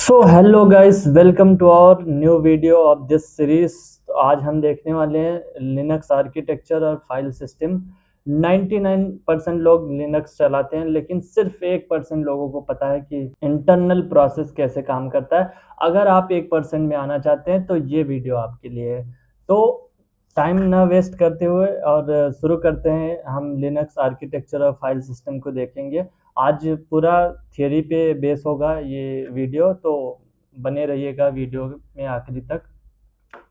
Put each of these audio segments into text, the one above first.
So hello guys, welcome to our new video of this series. आज हम देखने वाले हैं लिनक्स आर्किटेक्चर और फाइल सिस्टम। 99% लोग लिनक्स चलाते हैं, लेकिन सिर्फ 1% लोगों को पता है कि इंटरनल प्रोसेस कैसे काम करता है। अगर आप 1% में आना चाहते हैं तो ये वीडियो आपके लिए है। तो टाइम ना वेस्ट करते हुए और शुरू करते हैं। हम लिनक्स आर्किटेक्चर और फाइल सिस्टम को देखेंगे। आज पूरा थियरी पे बेस होगा ये वीडियो, तो बने रहिएगा वीडियो में आखिरी तक।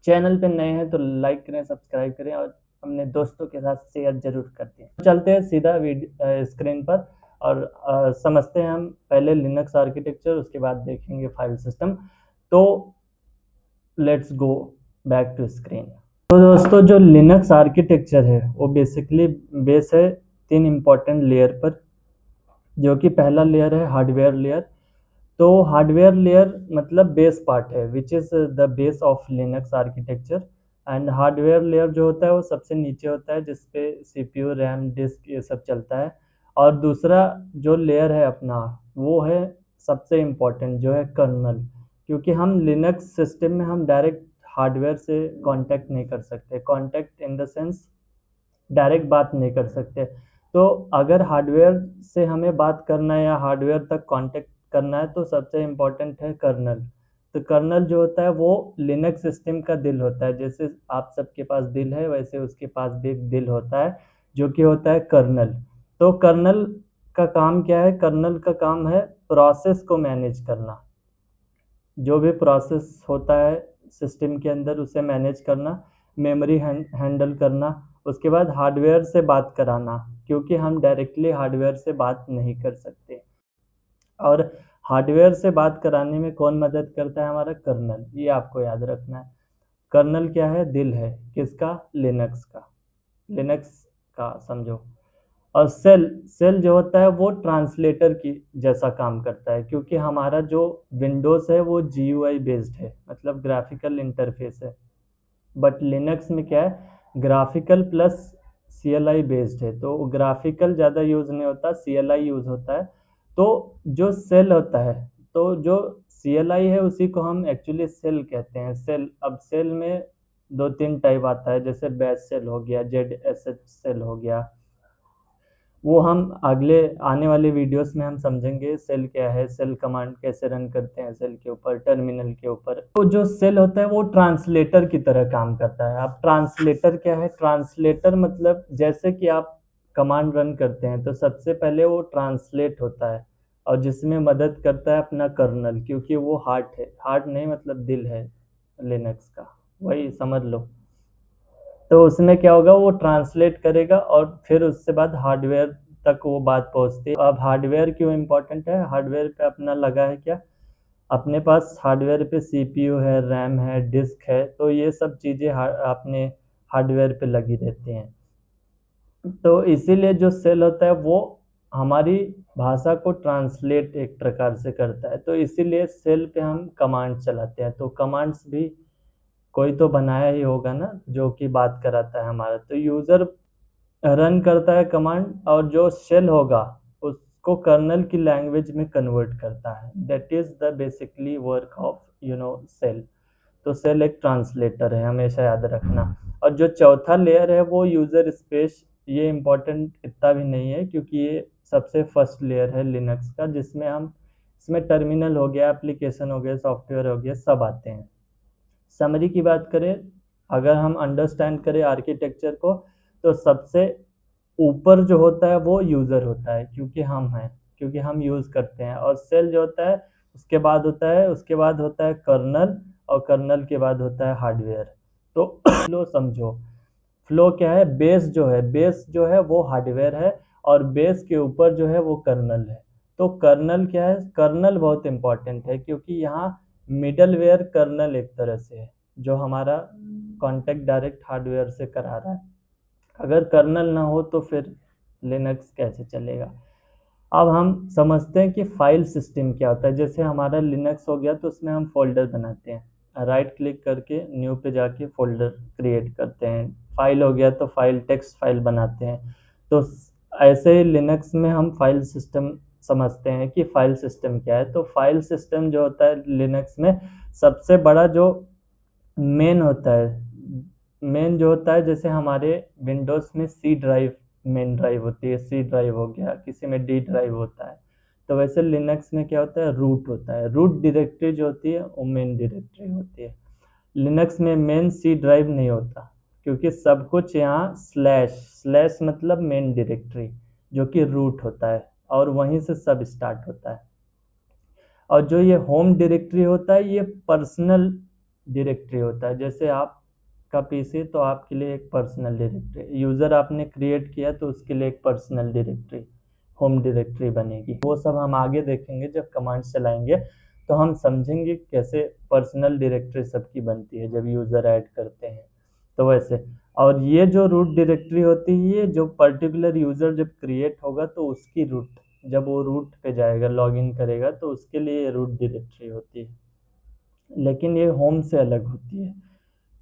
चैनल पे नए हैं तो लाइक करें, सब्सक्राइब करें और अपने दोस्तों के साथ शेयर जरूर करते हैं। चलते हैं सीधा स्क्रीन पर और समझते हैं हम पहले लिनक्स आर्किटेक्चर, उसके बाद देखेंगे फाइल सिस्टम। तो let's go back to screen. तो दोस्तों, जो लिनक्स आर्किटेक्चर है वो बेसिकली बेस है 3 इम्पोर्टेंट लेयर पर, जो कि पहला लेयर है हार्डवेयर लेयर। तो हार्डवेयर लेयर मतलब बेस पार्ट है, which is the base of Linux architecture. And hardware layer जो होता है वो सबसे नीचे होता है, जिसपे सीपीयू, रैम, डिस्क ये सब चलता है। और दूसरा जो लेयर है अपना, वो है सबसे इम्पोर्टेंट, जो है कर्नल। क्योंकि हम लिनक्स सिस्टम में हम डायरेक्ट हार्डवेयर से कांटेक्ट नहीं कर सकते, contact in the sense direct बात नहीं कर सकते। तो अगर हार्डवेयर से हमें बात करना है या हार्डवेयर तक कांटेक्ट करना है तो सबसे इम्पोर्टेंट है कर्नल। तो कर्नल जो होता है वो लिनक्स सिस्टम का दिल होता है। जैसे आप सबके पास दिल है, वैसे उसके पास भी एक दिल होता है, जो कि होता है कर्नल। तो कर्नल का काम क्या है? कर्नल का काम है प्रोसेस को मैनेज करना। जो भी प्रोसेस होता है सिस्टम के अंदर उसे मैनेज करना, मेमोरी हैंडल करना, उसके बाद हार्डवेयर से बात कराना, क्योंकि हम डायरेक्टली हार्डवेयर से बात नहीं कर सकते। और हार्डवेयर से बात कराने में कौन मदद करता है? हमारा कर्नल। ये आपको याद रखना है। कर्नल क्या है? दिल है। किसका? लिनक्स का। लिनक्स का समझो। और सेल सेल जो होता है वो ट्रांसलेटर की जैसा काम करता है, क्योंकि हमारा जो विंडोज़ है वो जीयूआई बेस्ड है, मतलब ग्राफिकल इंटरफेस है। बट लिनक्स में क्या है? ग्राफिकल प्लस सीएलआई बेस्ड है। तो ग्राफिकल ज़्यादा यूज़ नहीं होता, सीएलआई यूज़ होता है। तो जो सेल होता है, तो जो सीएलआई है उसी को हम एक्चुअली सेल कहते हैं। सेल, अब सेल में 2-3 टाइप आता है, जैसे बैश सेल हो गया, जेडएसएच सेल हो गया। वो हम अगले आने वाले वीडियोस में हम समझेंगे सेल क्या है, सेल कमांड कैसे रन करते हैं सेल के ऊपर, टर्मिनल के ऊपर। तो जो सेल होता है वो ट्रांसलेटर की तरह काम करता है। अब ट्रांसलेटर क्या है? ट्रांसलेटर मतलब जैसे कि आप कमांड रन करते हैं तो सबसे पहले वो ट्रांसलेट होता है, और जिसमें मदद करता है अपना कर्नल, क्योंकि वो हार्ट है। हार्ट नहीं मतलब दिल है लिनक्स का, वही समझ लो। तो उसमें क्या होगा? वो ट्रांसलेट करेगा और फिर उससे बाद हार्डवेयर तक वो बात पहुंचती है। अब हार्डवेयर क्यों इम्पोर्टेंट है? हार्डवेयर पे अपना लगा है क्या? अपने पास हार्डवेयर पे सीपीयू है, रैम है, डिस्क है, तो ये सब चीज़ें अपने हार्डवेयर पे लगी रहती हैं। तो इसीलिए जो सेल होता है वो हमारी भाषा को ट्रांसलेट एक प्रकार से करता है। तो इसीलिए सेल पे हम कमांड चलाते हैं। तो कमांड्स भी कोई तो बनाया ही होगा ना, जो कि बात कराता है हमारा। तो यूज़र रन करता है कमांड, और जो शेल होगा उसको कर्नल की लैंग्वेज में कन्वर्ट करता है। That is the basically work of cell. तो सेल एक ट्रांसलेटर है, हमेशा याद रखना। और जो चौथा लेयर है वो यूज़र स्पेस। ये इम्पोर्टेंट इतना भी नहीं है, क्योंकि ये सबसे फर्स्ट लेयर है लिनक्स का, जिसमें हम इसमें टर्मिनल हो गया, एप्लीकेशन हो गया, सॉफ्टवेयर हो गया, सब आते हैं। समरी की बात करें, अगर हम अंडरस्टैंड करें आर्किटेक्चर को, तो सबसे ऊपर जो होता है वो यूज़र होता है, क्योंकि हम हैं, क्योंकि हम यूज़ करते हैं। और सेल जो होता है उसके बाद होता है कर्नल, और कर्नल के बाद होता है हार्डवेयर। तो फ्लो समझो। फ्लो क्या है? बेस जो है वो हार्डवेयर है, और बेस के ऊपर जो है वो कर्नल है। तो कर्नल क्या है? कर्नल बहुत इंपॉर्टेंट है, क्योंकि यहाँ मिडलवेयर कर्नल एक तरह से है, जो हमारा कांटेक्ट डायरेक्ट हार्डवेयर से करा रहा है। अगर कर्नल ना हो तो फिर लिनक्स कैसे चलेगा? अब हम समझते हैं कि फाइल सिस्टम क्या होता है। जैसे हमारा लिनक्स हो गया तो उसमें हम फोल्डर बनाते हैं, राइट क्लिक करके न्यू पे जाके फोल्डर क्रिएट करते हैं। फाइल हो गया तो फाइल, टेक्स्ट फाइल बनाते हैं। तो ऐसे ही लिनक्स में हम फाइल सिस्टम समझते हैं कि फाइल सिस्टम क्या है। तो फाइल सिस्टम जो होता है लिनक्स में सबसे बड़ा जो मेन होता है, मेन जो होता है, जैसे हमारे विंडोज़ में सी ड्राइव मेन ड्राइव होती है, सी ड्राइव हो गया, किसी में डी ड्राइव होता है। तो वैसे लिनक्स में क्या होता है, रूट होता है। रूट डायरेक्टरी जो होती है वो मेन डायरेक्टरी होती है। लिनक्स में मेन सी ड्राइव नहीं होता, क्योंकि सब कुछ यहाँ स्लैश स्लैश मतलब मेन डायरेक्टरी जो कि रूट होता है, और वहीं से सब स्टार्ट होता है। और जो ये होम डायरेक्टरी होता है ये पर्सनल डायरेक्टरी होता है। जैसे आपका पीसी तो आपके लिए एक पर्सनल डायरेक्टरी, यूज़र आपने क्रिएट किया तो उसके लिए एक पर्सनल डायरेक्टरी होम डायरेक्टरी बनेगी। वो सब हम आगे देखेंगे, जब कमांड्स चलाएंगे तो हम समझेंगे कैसे पर्सनल डायरेक्टरी सबकी बनती है जब यूज़र ऐड करते हैं। तो वैसे, और ये जो रूट डायरेक्टरी होती है, ये जो पर्टिकुलर यूज़र जब क्रिएट होगा तो उसकी रूट, जब वो रूट पे जाएगा लॉगिन करेगा तो उसके लिए ये रूट डायरेक्टरी होती है। लेकिन ये होम से अलग होती है,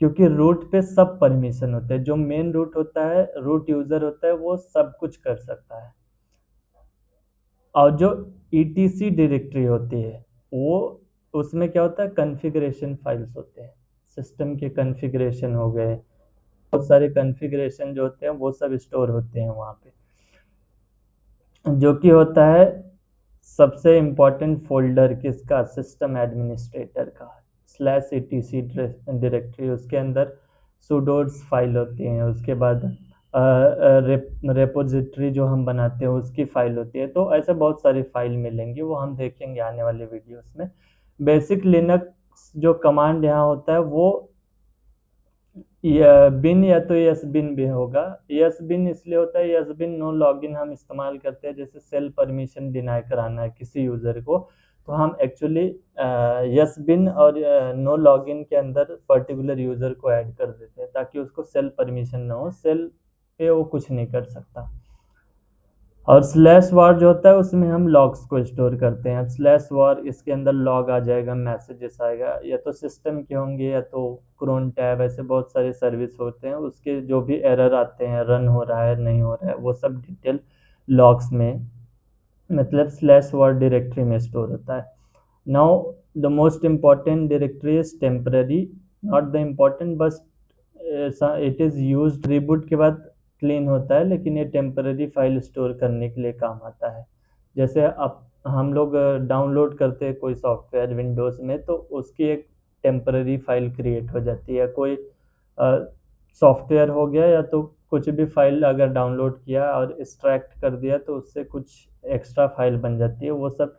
क्योंकि रूट पे सब परमिशन होते हैं। जो मेन रूट होता है, रूट यूज़र होता है, वो सब कुछ कर सकता है। और जो ETC डायरेक्टरी होती है वो, उसमें क्या होता है, कॉन्फ़िगरेशन फाइल्स होते हैं, सिस्टम के कॉन्फ़िगरेशन हो गए, बहुत सारे कॉन्फ़िगरेशन जो होते हैं वो सब स्टोर होते हैं वहाँ पे, जो कि होता है सबसे इम्पोर्टेंट फोल्डर किसका, सिस्टम एडमिनिस्ट्रेटर का, /etc डायरेक्टरी। उसके अंदर सुडोस फाइल होती हैं, उसके बाद रेपोजिटरी जो हम बनाते हैं उसकी फ़ाइल होती है। तो ऐसे बहुत सारी फाइल मिलेंगी, वो हम देखेंगे आने वाले वीडियोस में। बेसिक लिनक्स जो कमांड यहाँ होता है वो बिन या तो यस बिन भी होगा। यस बिन इसलिए होता है, यस बिन नो लॉगिन हम इस्तेमाल करते हैं, जैसे सेल परमिशन डिनाई कराना है किसी यूज़र को, तो हम एक्चुअली यस बिन और नो लॉगिन के अंदर पर्टिकुलर यूज़र को ऐड कर देते हैं ताकि उसको सेल परमिशन ना हो, सेल पे वो कुछ नहीं कर सकता। और /var जो होता है उसमें हम लॉग्स को स्टोर करते हैं। अब /var इसके अंदर लॉग आ जाएगा, मैसेजेस आएगा, या तो सिस्टम के होंगे या तो क्रोन टैब, ऐसे बहुत सारे सर्विस होते हैं, उसके जो भी एरर आते हैं, रन हो रहा है नहीं हो रहा है, वो सब डिटेल लॉग्स में, मतलब /var डायरेक्टरी में स्टोर होता है। Now the most important directory is temporary, not the important, बस इट इज़ यूज्ड, रिबूट के बाद क्लीन होता है, लेकिन ये टेम्पररी फाइल स्टोर करने के लिए काम आता है। जैसे अब हम लोग डाउनलोड करते हैं कोई सॉफ्टवेयर विंडोज़ में, तो उसकी एक टेम्पररी फाइल क्रिएट हो जाती है। कोई सॉफ्टवेयर हो गया या तो कुछ भी फाइल अगर डाउनलोड किया और एक्सट्रैक्ट कर दिया तो उससे कुछ एक्स्ट्रा फाइल बन जाती है, वो सब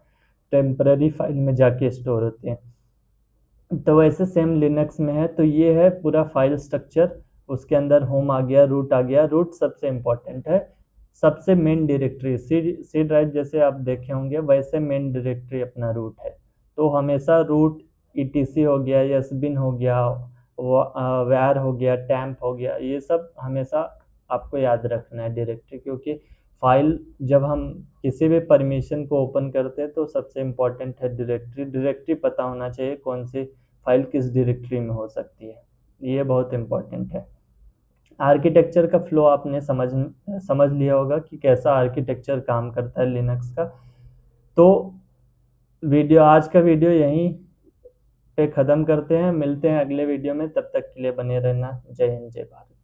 टेम्पररी फाइल में जाके स्टोर होती हैं। तो वैसे सेम लिनक्स में है। तो ये है पूरा फाइल स्ट्रक्चर, उसके अंदर होम आ गया, रूट आ गया। रूट सबसे इम्पोर्टेंट है, सबसे मेन डायरेक्टरी, सी ड्राइव जैसे आप देखे होंगे वैसे मेन डायरेक्टरी अपना रूट है। तो हमेशा रूट ETC हो गया, यसबिन हो गया, वैर हो गया, टैम्प हो गया, ये सब हमेशा आपको याद रखना है डायरेक्टरी, क्योंकि फाइल जब हम किसी भी परमिशन को ओपन करते हैं तो सबसे इम्पोर्टेंट है डायरेक्टरी। डायरेक्टरी पता होना चाहिए कौन सी फाइल किस डायरेक्टरी में हो सकती है, ये बहुत इम्पोर्टेंट है। आर्किटेक्चर का फ्लो आपने समझ लिया होगा कि कैसा आर्किटेक्चर काम करता है लिनक्स का। तो आज का वीडियो यहीं पे ख़त्म करते हैं, मिलते हैं अगले वीडियो में, तब तक के लिए बने रहना। जय हिंद, जय भारत।